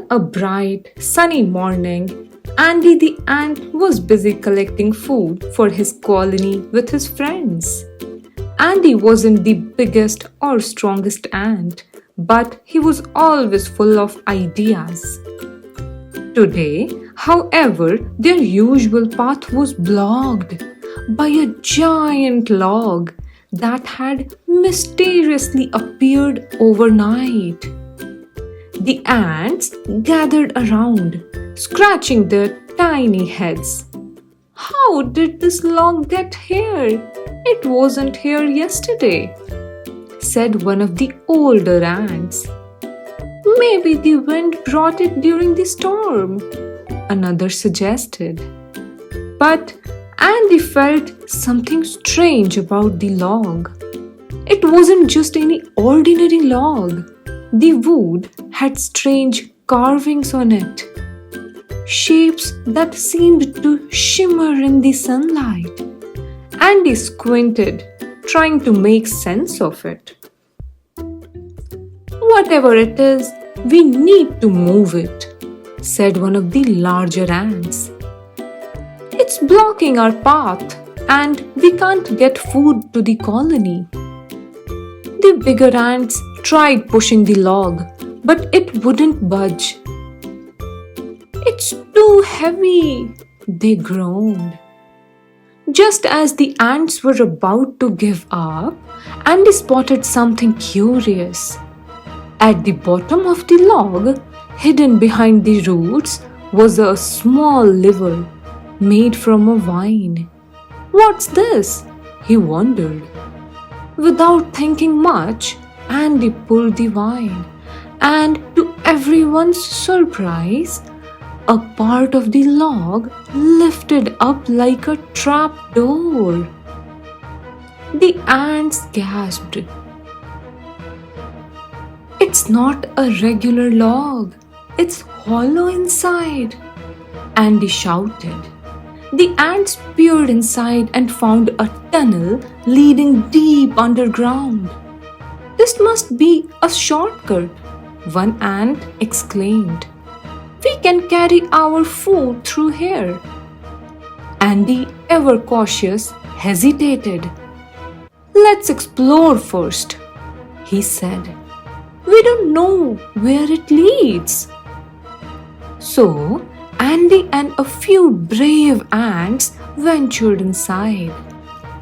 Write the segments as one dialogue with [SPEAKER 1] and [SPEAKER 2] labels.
[SPEAKER 1] a bright, sunny morning, Andy the ant was busy collecting food for his colony with his friends. Andy wasn't the biggest or strongest ant, but he was always full of ideas. Today, however, their usual path was blocked by a giant log that had mysteriously appeared overnight. The ants gathered around, scratching their tiny heads. How did this log get here? It wasn't here yesterday, said one of the older ants. Maybe the wind brought it during the storm, another suggested. But Andy felt something strange about the log. It wasn't just any ordinary log. The wood had strange carvings on it, shapes that seemed to shimmer in the sunlight. Andy squinted, trying to make sense of it. Whatever it is, we need to move it, said one of the larger ants. It's blocking our path and we can't get food to the colony. The bigger ants tried pushing the log, but it wouldn't budge. It's too heavy, they groaned. Just as the ants were about to give up, Andy spotted something curious. At the bottom of the log, hidden behind the roots, was a small lever made from a vine. What's this? He wondered. Without thinking much, Andy pulled the vine, and to everyone's surprise, a part of the log lifted up like a trap door. The ants gasped. It's not a regular log. It's hollow inside, Andy shouted. The ants peered inside and found a tunnel leading deep underground. This must be a shortcut, one ant exclaimed. We can carry our food through here. Andy, ever cautious, hesitated. Let's explore first, he said. We don't know where it leads. So, Andy and a few brave ants ventured inside.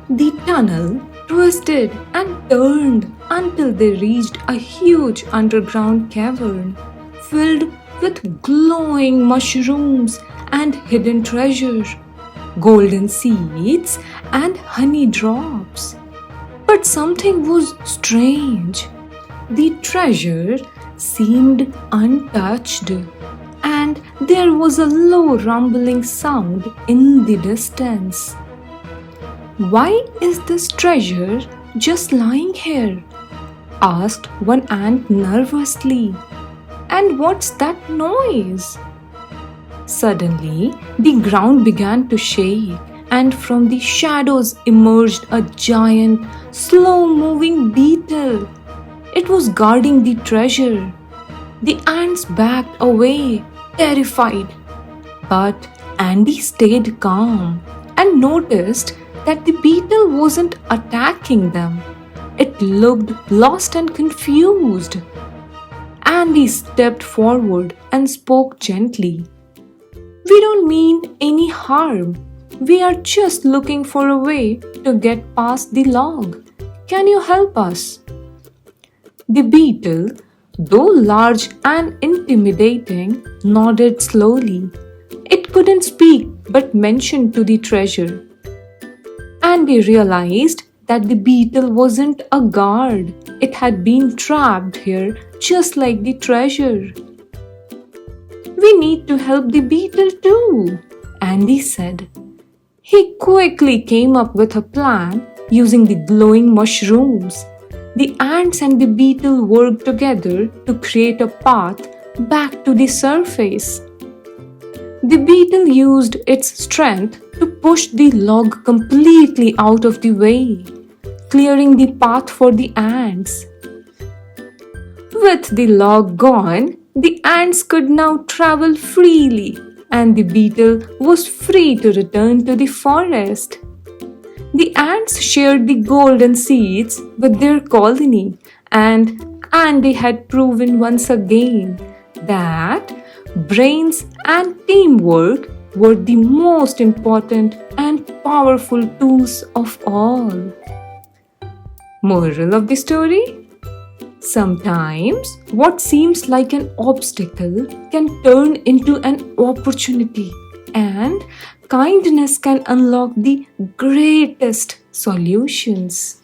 [SPEAKER 1] The tunnel twisted and turned until they reached a huge underground cavern filled with glowing mushrooms and hidden treasure, golden seeds and honey drops. But something was strange. The treasure seemed untouched, and there was a low rumbling sound in the distance. Why is this treasure just lying here? Asked one ant nervously. And what's that noise? Suddenly, the ground began to shake, and from the shadows emerged a giant, slow-moving beetle. It was guarding the treasure. The ants backed away, terrified. But Andy stayed calm and noticed that the beetle wasn't attacking them. It looked lost and confused. Andy stepped forward and spoke gently. We don't mean any harm. We are just looking for a way to get past the log. Can you help us? The beetle, though large and intimidating, nodded slowly. It couldn't speak but mentioned to the treasure. Andy realized that the beetle wasn't a guard. It had been trapped here just like the treasure. We need to help the beetle too, Andy said. He quickly came up with a plan using the glowing mushrooms. The ants and the beetle worked together to create a path back to the surface. The beetle used its strength to push the log completely out of the way, clearing the path for the ants. With the log gone, The ants could now travel freely, and the beetle was free to return to the forest. The ants shared the golden seeds with their colony, and Andy had proven once again that brains and teamwork were the most important and powerful tools of all. Moral of the story? Sometimes what seems like an obstacle can turn into an opportunity, and kindness can unlock the greatest solutions.